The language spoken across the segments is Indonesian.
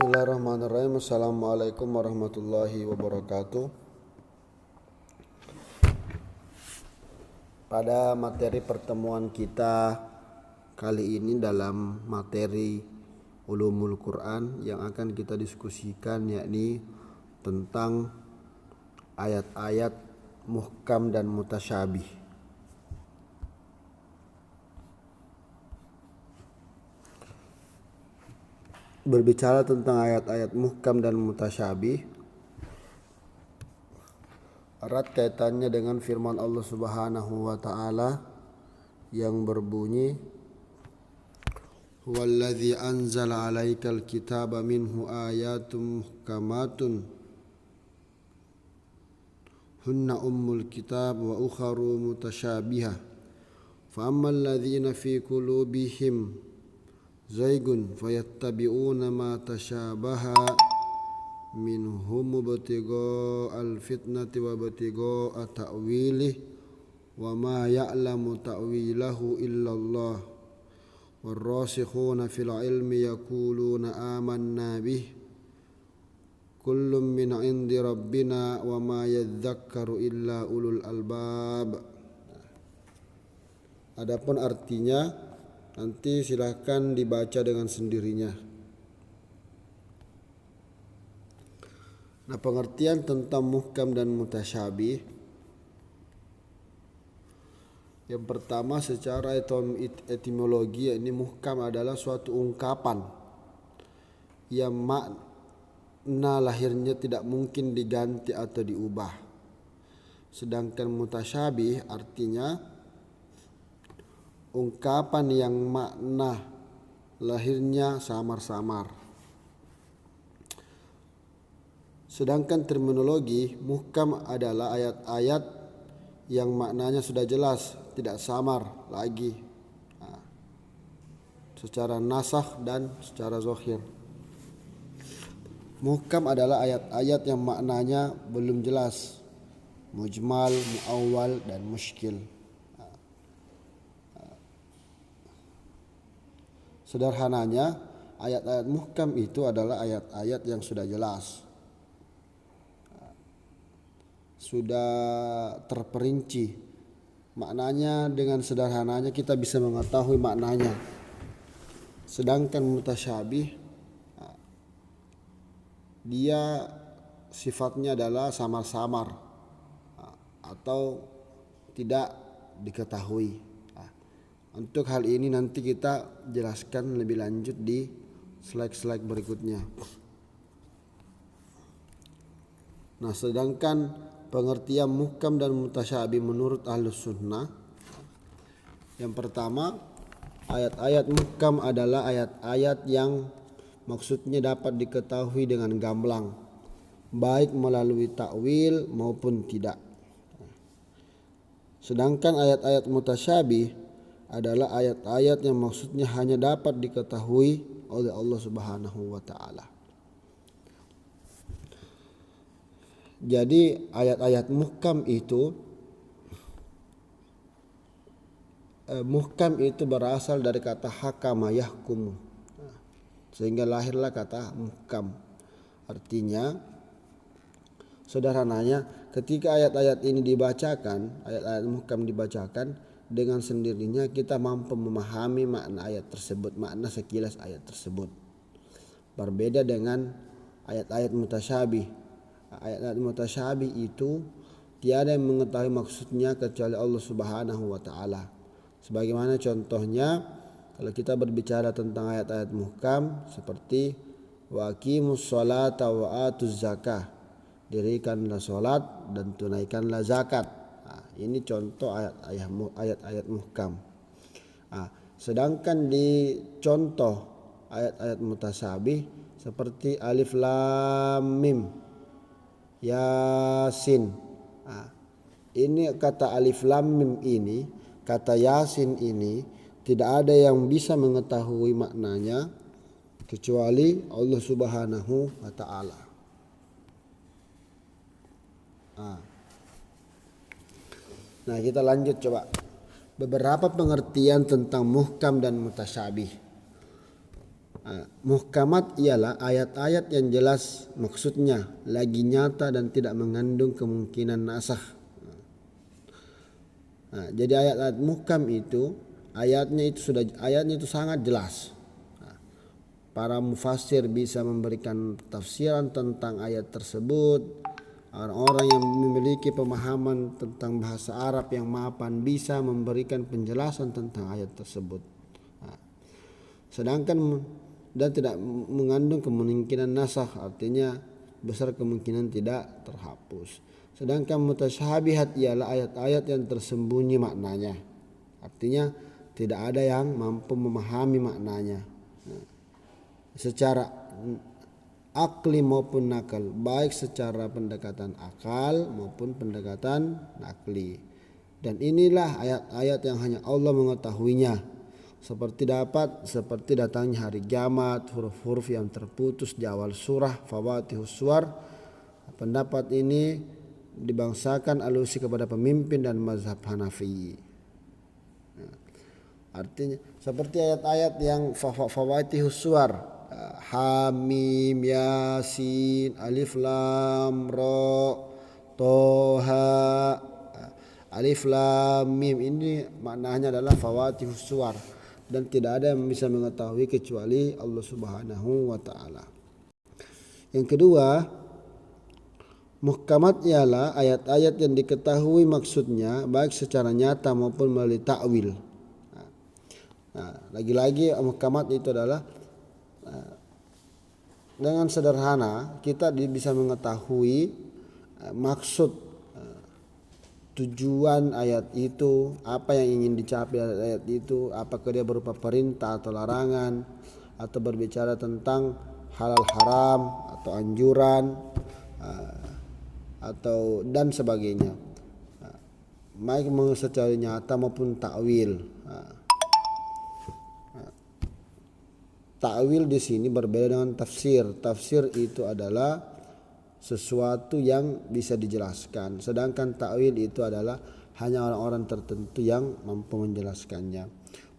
Bismillahirrahmanirrahim. Assalamualaikum warahmatullahi wabarakatuh. Pada materi pertemuan kita kali ini dalam materi Ulumul Quran yang akan kita diskusikan, yakni tentang ayat-ayat muhkam dan mutasyabih. Berbicara tentang ayat-ayat muhkam dan mutasyabih, erat kaitannya dengan firman Allah Subhanahu wa taala yang berbunyi, "Huwallazi anzala 'alaikal kitaba minhu ayatun muhkamatun hunna ummul kitab wa ukharu mutasyabihah fa ammal ladzina fi qulubihim zaygun fayattabi'una ma tashabaha minhum ibtigha'al fitnati wa ibtigha'a ta'wilih wa ma ya'lamu ta'wilahu illallah warrasikhuna fil ilmi yaquluna amanna bih kullun min 'indi rabbina wa ma yadhakkaru illa ulul albab." Adapun artinya nanti silahkan dibaca dengan sendirinya. Nah, pengertian tentang muhkam dan mutasyabih, yang pertama secara etimologi, ini muhkam adalah suatu ungkapan yang makna lahirnya tidak mungkin diganti atau diubah. Sedangkan mutasyabih artinya ungkapan yang makna lahirnya samar-samar. Sedangkan terminologi muhkam adalah ayat-ayat yang maknanya sudah jelas, tidak samar lagi, secara nasakh dan secara zahir. Muhkam adalah ayat-ayat yang maknanya belum jelas, mujmal, muawwal, dan mushkil. Sederhananya, ayat-ayat muhkam itu adalah ayat-ayat yang sudah jelas, sudah terperinci maknanya. Dengan sederhananya kita bisa mengetahui maknanya. Sedangkan mutasyabih, dia sifatnya adalah samar-samar atau tidak diketahui. Untuk hal ini nanti kita jelaskan lebih lanjut di slide-slide berikutnya. Nah, sedangkan pengertian muhkam dan mutasyabih menurut Ahlus Sunnah, yang pertama, ayat-ayat muhkam adalah ayat-ayat yang maksudnya dapat diketahui dengan gamblang, baik melalui takwil maupun tidak. Sedangkan ayat-ayat mutasyabih adalah ayat-ayat yang maksudnya hanya dapat diketahui oleh Allah Subhanahu wa taala. Jadi ayat-ayat muhkam itu berasal dari kata hakama yahkumu, sehingga lahirlah kata muhkam. Artinya, sederhananya, ketika ayat-ayat ini dibacakan, ayat-ayat muhkam dibacakan, dengan sendirinya kita mampu memahami makna ayat tersebut, makna sekilas ayat tersebut. Berbeda dengan ayat-ayat mutasyabih. Ayat-ayat mutasyabih itu tiada yang mengetahui maksudnya kecuali Allah Subhanahu wa taala. Sebagaimana contohnya kalau kita berbicara tentang ayat-ayat muhkam seperti wa aqimus sholata wa atuz zakah, dirikanlah salat dan tunaikanlah zakat. Ini contoh ayat-ayat muhkam. Sedangkan di contoh ayat-ayat mutasyabih seperti alif lam mim, yasin. Ini kata alif lam mim ini, kata yasin ini tidak ada yang bisa mengetahui maknanya kecuali Allah Subhanahu wa taala. Nah, kita lanjut coba. Beberapa pengertian tentang muhkam dan mutasyabih. Muhkamat ialah ayat-ayat yang jelas maksudnya, lagi nyata dan tidak mengandung kemungkinan nasakh. Jadi ayat-ayat muhkam itu ayatnya itu sangat jelas. Para mufassir bisa memberikan tafsiran tentang ayat tersebut. Orang-orang yang memiliki pemahaman tentang bahasa Arab yang mapan bisa memberikan penjelasan tentang ayat tersebut. Sedangkan dan tidak mengandung kemungkinan nasakh, artinya besar kemungkinan tidak terhapus. Sedangkan mutasyabihat ialah ayat-ayat yang tersembunyi maknanya, artinya tidak ada yang mampu memahami maknanya secara akli maupun nakal, baik secara pendekatan akal maupun pendekatan nakli. Dan inilah ayat-ayat yang hanya Allah mengetahuinya, seperti datangnya hari kiamat, huruf-huruf yang terputus di awal surah, fawatihus suwar. Pendapat ini dibangsakan alusi kepada pemimpin dan mazhab Hanafi. Artinya seperti ayat-ayat yang fawatihus suwar, Hamim, Yasin, Alif Lam Ra, Toha, Alif Lam Mim, ini maknanya adalah fawatihus suwar dan tidak ada yang bisa mengetahui kecuali Allah Subhanahu wa taala. Yang kedua, muhkamat ialah ayat-ayat yang diketahui maksudnya baik secara nyata maupun melalui takwil. Lagi-lagi muhkamat itu adalah dengan sederhana kita bisa mengetahui maksud, tujuan ayat itu, apa yang ingin dicapai ayat itu, apakah dia berupa perintah atau larangan, atau berbicara tentang halal haram atau anjuran atau dan sebagainya, baik secara nyata maupun takwil. Takwil di sini berbeda dengan tafsir. Tafsir itu adalah sesuatu yang bisa dijelaskan, sedangkan takwil itu adalah hanya orang-orang tertentu yang mampu menjelaskannya.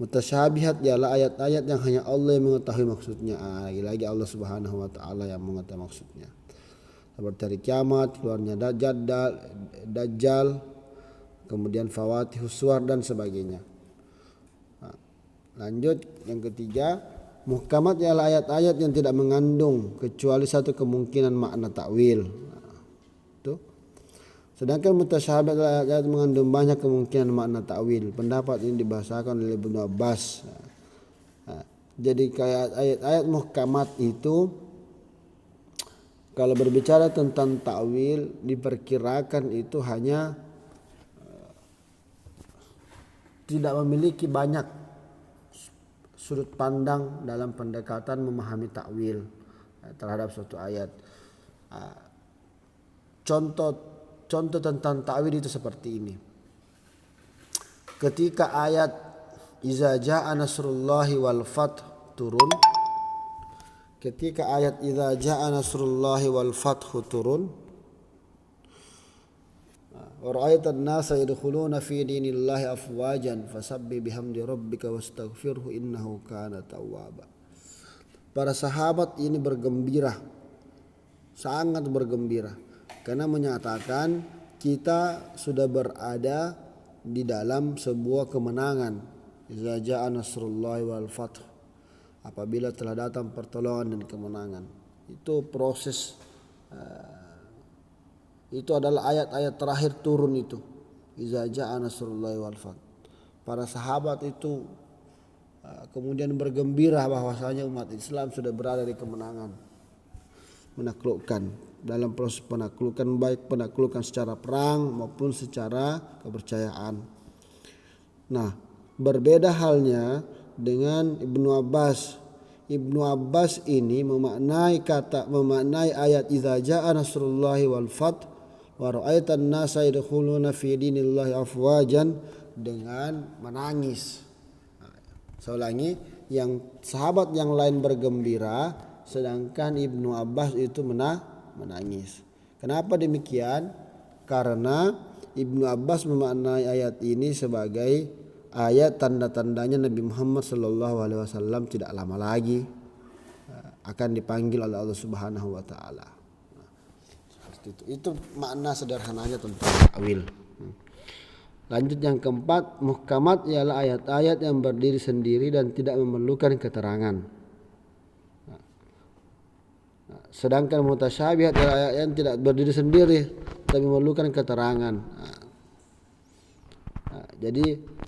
Mutasyabihat ialah ayat-ayat yang hanya Allah yang mengetahui maksudnya. Lagi-lagi Allah Subhanahu wa taala yang mengetahui maksudnya. Seperti hari kiamat, keluarnya Dajjal, kemudian fawatihus suwar dan sebagainya. Lanjut yang ketiga, muhkamat ialah ayat-ayat yang tidak mengandung kecuali satu kemungkinan makna takwil. Sedangkan mutasyabihat adalah ayat-ayat mengandung banyak kemungkinan makna takwil. Pendapat ini dibahasakan oleh Ibnu Abbas. Jadi kayak ayat-ayat muhkamat itu kalau berbicara tentang takwil diperkirakan itu hanya tidak memiliki banyak sudut pandang dalam pendekatan memahami takwil terhadap suatu ayat. Contoh tentang takwil itu seperti ini. Ketika ayat Iza jaa nasrullahi wal fath turun, ketika ayat Iza jaa nasrullahi wal fath turun, wa ra'aitan nasa yadkhuluna fi dinillahi afwajan fasabbih bihamdi rabbika wastaghfirhu innahu kana tawwaba. Para sahabat ini bergembira, sangat bergembira, karena menyatakan kita sudah berada di dalam sebuah kemenangan. Iza jaa nasrullahi wal fath, apabila telah datang pertolongan dan kemenangan. Itu proses, itu adalah ayat-ayat terakhir turun itu. Iza jaa nasrullahi wal fath. Para sahabat itu kemudian bergembira bahwasanya umat Islam sudah berada di kemenangan, menaklukkan, dalam proses penaklukan, baik penaklukan secara perang maupun secara kepercayaan. Nah, berbeda halnya dengan Ibnu Abbas. Ibnu Abbas ini memaknai ayat Iza jaa nasrullahi wal fath wa ra'aitan nasa yadkhuluna fi dinillahi afwajan dengan menangis. Saya ulangi, yang sahabat yang lain bergembira sedangkan Ibnu Abbas itu menangis. Kenapa demikian? Karena Ibnu Abbas memaknai ayat ini sebagai ayat tanda-tandanya Nabi Muhammad SAW tidak lama lagi. akan dipanggil oleh Allah Subhanahu wa taala. Seperti itu. Itu makna sederhananya tentang ta'wil. Lanjut yang keempat, muhkamat ialah ayat-ayat yang berdiri sendiri dan tidak memerlukan keterangan. Sedangkan mutasyabihat adalah ayat yang tidak berdiri sendiri tapi memerlukan keterangan. Jadi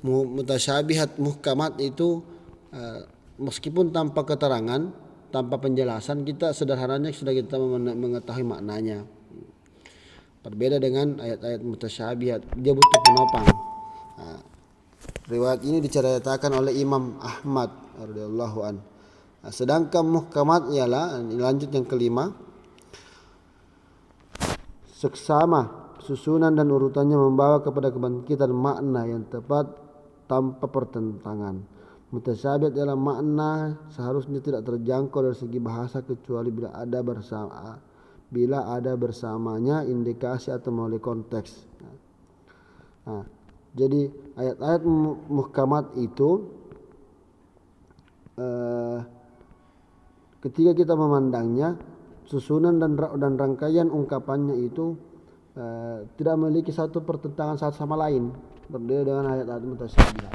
mutasyabihat, muhkamat itu meskipun tanpa keterangan, tanpa penjelasan, kita sederhananya sudah kita mengetahui maknanya. Berbeda dengan ayat-ayat mutasyabihat, dia butuh penopang. Riwayat ini diceritakan oleh Imam Ahmad radhiyallahu an. Sedangkan muhkamat ialah, lanjut yang kelima, seksama susunan dan urutannya membawa kepada kebangkitan makna yang tepat tanpa pertentangan. Mutasyabihat adalah makna seharusnya tidak terjangkau dari segi bahasa kecuali bila ada bersamanya indikasi atau melalui konteks. Jadi ayat-ayat muhkamat itu ketika kita memandangnya, susunan dan rangkaian ungkapannya itu tidak memiliki satu pertentangan satu sama lain, berbeda dengan ayat-ayat mutasyabihat.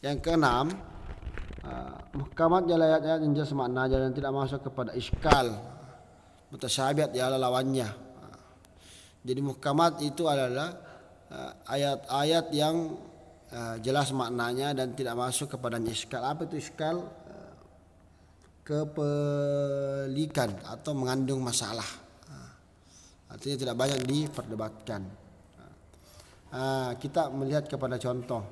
Yang keenam, muhkamat ialah ayat-ayat yang jelas maknanya dan tidak masuk kepada iskal. Mutasyabihat ialah lawannya. Jadi muhkamat itu adalah ayat-ayat yang jelas maknanya dan tidak masuk kepada iskal. Apa itu iskal? Kepelikan atau mengandung masalah. Artinya tidak banyak diperdebatkan. Kita melihat kepada contoh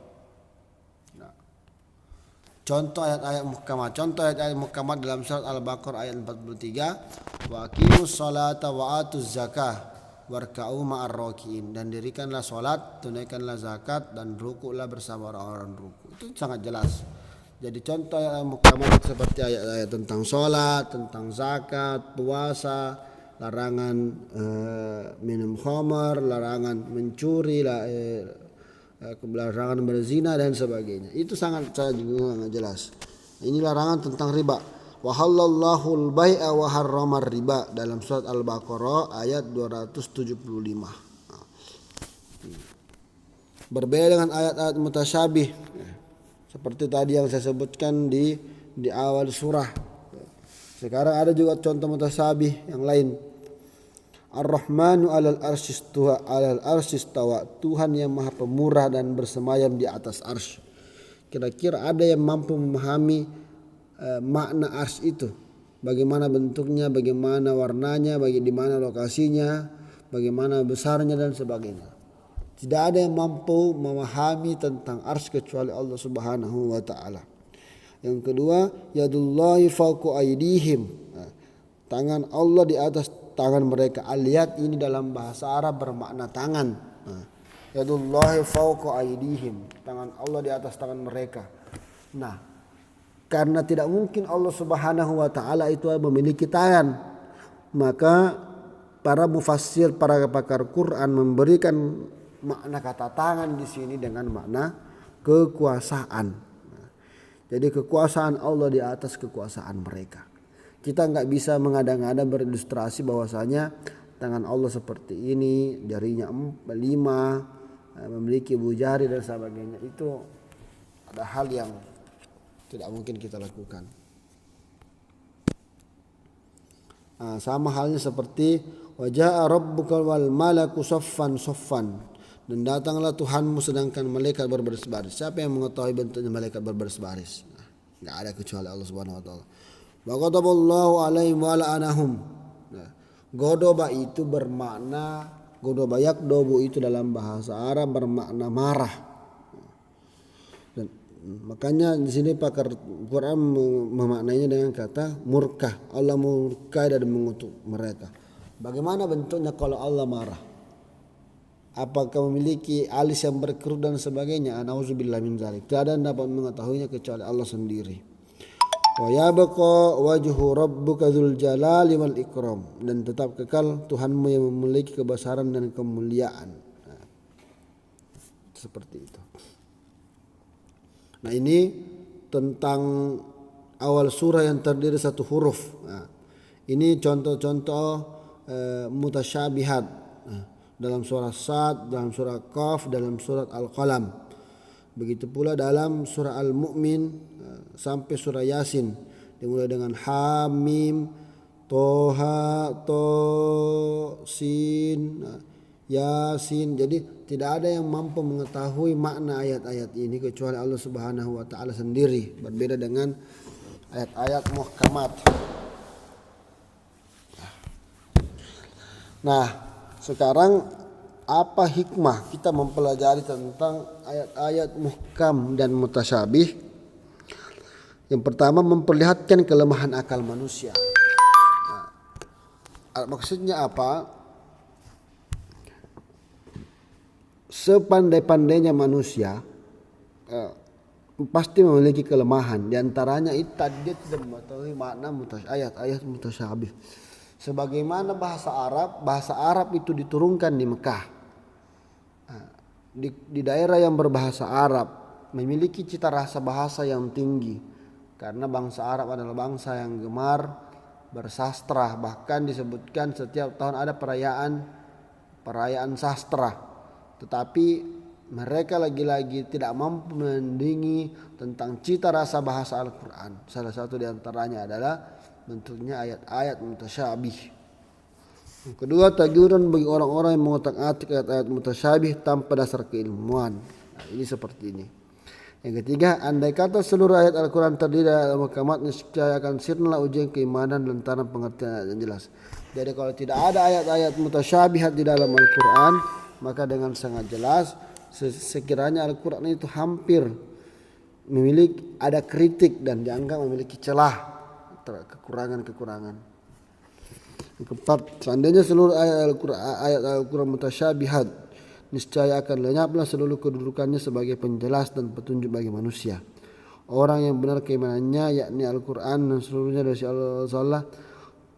ayat-ayat muhkamat. Contoh ayat-ayat muhkamat dalam surat Al-Baqarah ayat 43, wa aqimus salata wa atuz zakah warka'u ma'ar rakiin, dan dirikanlah salat, tunaikanlah zakat, dan rukuklah bersama orang-orang ruku. Itu sangat jelas. Jadi contoh ayat muhkamat seperti ayat-ayat tentang salat, tentang zakat, puasa, larangan minum khamar, larangan mencuri, larangan berzina dan sebagainya. Itu sangat jelas. Ini larangan tentang riba. Wa halallahu al-bai'a wa harramar riba dalam surat Al-Baqarah ayat 275. Berbeda dengan ayat-ayat mutasyabih seperti tadi yang saya sebutkan di awal surah. Sekarang ada juga contoh mutasyabih yang lain. Ar-Rahmanu 'alal arsy istawa. Tuhan yang Maha Pemurah dan bersemayam di atas arsy. Kira-kira ada yang mampu memahami makna arsy itu? Bagaimana bentuknya, bagaimana warnanya, di mana lokasinya, bagaimana besarnya dan sebagainya. Tidak ada yang mampu memahami tentang arsy kecuali Allah Subhanahu wa taala. Yang kedua, yadullahi fawqa aydihim. Tangan Allah di atas tangan mereka. Al-yad ini dalam bahasa Arab bermakna tangan. Yadullahi fawqa aydihim. Tangan Allah di atas tangan mereka. Nah, karena tidak mungkin Allah Subhanahu wa taala itu memiliki tangan, maka para mufassir, para pakar Quran memberikan makna kata tangan di sini dengan makna kekuasaan. Jadi kekuasaan Allah di atas kekuasaan mereka. Kita nggak bisa mengada-ngada berilustrasi bahwasanya tangan Allah seperti ini, jarinya 5, memiliki ibu jari dan sebagainya. Itu ada hal yang tidak mungkin kita lakukan. Sama halnya seperti waja'a rabbuka wal malaku saffan saffan, dan datanglah Tuhanmu sedangkan malaikat berbaris-baris. Siapa yang mengetahui bentuknya malaikat berbaris-baris? Enggak ada kecuali Allah Subhanahu wa taala. Wa ghadaballahu alaihim wa la'anahum. Godoba itu bermakna, godoba yakdobu itu dalam bahasa Arab bermakna marah. Dan makanya di sini pakar Quran memaknainya dengan kata murka. Allah murka dan mengutuk mereka. Bagaimana bentuknya kalau Allah marah? Apakah memiliki alis yang berkerut dan sebagainya? Nauzubillah min dzalik. Tidak ada yang dapat mengetahuinya kecuali Allah sendiri. Wa yabqa wajhu rabbuka dzul jalali wal ikram, dan tetap kekal Tuhanmu yang memiliki kebesaran dan kemuliaan. Seperti itu. Nah, ini tentang awal surah yang terdiri satu huruf. Nah, ini contoh-contoh mutasyabihat. Nah, dalam surah Sad, dalam surah Qaf, dalam surat Al-Qalam. Begitu pula dalam surah Al-Mu'min sampai surah Yasin. Dimulai dengan Hamim, Toha, Sin, Yasin. Jadi tidak ada yang mampu mengetahui makna ayat-ayat ini kecuali Allah Subhanahu wa taala sendiri. Berbeda dengan ayat-ayat muhkamat. Nah, sekarang apa hikmah kita mempelajari tentang ayat-ayat muhkam dan mutasyabih? Yang pertama, memperlihatkan kelemahan akal manusia. Nah, maksudnya apa? Sepandai-pandainya manusia pasti memiliki kelemahan. Di antaranya itu tadi dia tidak mengetahui makna ayat-ayat mutasyabih. Sebagaimana bahasa Arab itu diturunkan di Mekah. Di daerah yang berbahasa Arab memiliki cita rasa bahasa yang tinggi. Karena bangsa Arab adalah bangsa yang gemar bersastra. Bahkan disebutkan setiap tahun ada perayaan sastra. Tetapi mereka lagi-lagi tidak mampu menandingi tentang cita rasa bahasa Al-Quran. Salah satu di antaranya adalah bentuknya ayat-ayat mutasyabih. Yang kedua, teguran bagi orang-orang yang mengotak-atik ayat-ayat mutasyabih tanpa dasar keilmuan. Nah, ini seperti ini. Yang ketiga, andai kata seluruh ayat Al-Quran terdiri dari muhkamat, niscaya akan sirnalah ujian keimanan lantaran pengertian ayat yang jelas. Jadi kalau tidak ada ayat-ayat mutasyabihat di dalam Al-Quran, maka dengan sangat jelas sekiranya Al-Quran itu hampir memiliki ada kritik dan dianggap memiliki celah, kekurangan-kekurangan. Yang keempat, seandainya seluruh ayat Al-Quran mutasyabihat, niscaya akan lenyaplah seluruh kedudukannya sebagai penjelas dan petunjuk bagi manusia. Orang yang benar keimanannya, yakni Al-Quran dan seluruhnya dari Allah,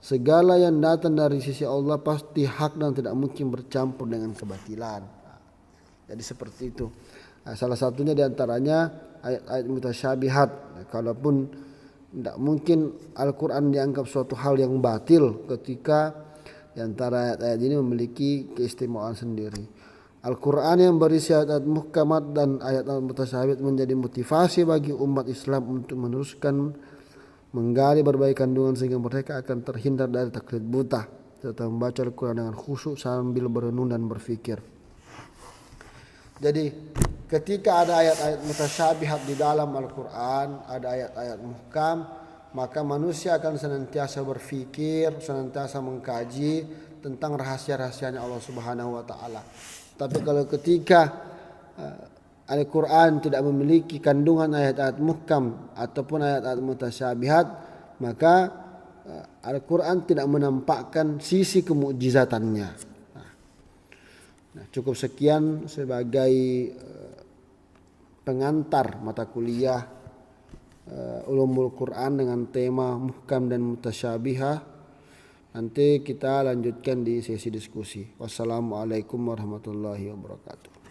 segala yang datang dari sisi Allah pasti hak dan tidak mungkin bercampur dengan kebatilan. Jadi seperti itu. Salah satunya diantaranya ayat-ayat mutasyabihat. Kalaupun tidak mungkin Al-Quran dianggap suatu hal yang batil ketika diantara ayat-ayat ini memiliki keistimewaan sendiri. Al-Quran yang berisi ayat-ayat muhkamat dan ayat-ayat mutasyabihat menjadi motivasi bagi umat Islam untuk meneruskan menggali berbagai kandungan sehingga mereka akan terhindar dari taklid buta serta membaca Al-Quran dengan khusyuk sambil berenung dan berfikir. Jadi ketika ada ayat-ayat mutasyabihat di dalam Al-Quran, ada ayat-ayat muhkam, maka manusia akan senantiasa berfikir, senantiasa mengkaji tentang rahasia-rahasianya Allah Subhanahu wa taala. Tapi kalau ketika Al-Quran tidak memiliki kandungan ayat-ayat muhkam ataupun ayat-ayat mutasyabihat, maka Al-Quran tidak menampakkan sisi kemu'jizatannya. Nah, cukup sekian sebagai pengantar mata kuliah Ulumul Quran dengan tema muhkam dan mutasyabihah. Nanti kita lanjutkan di sesi diskusi. Wassalamualaikum warahmatullahi wabarakatuh.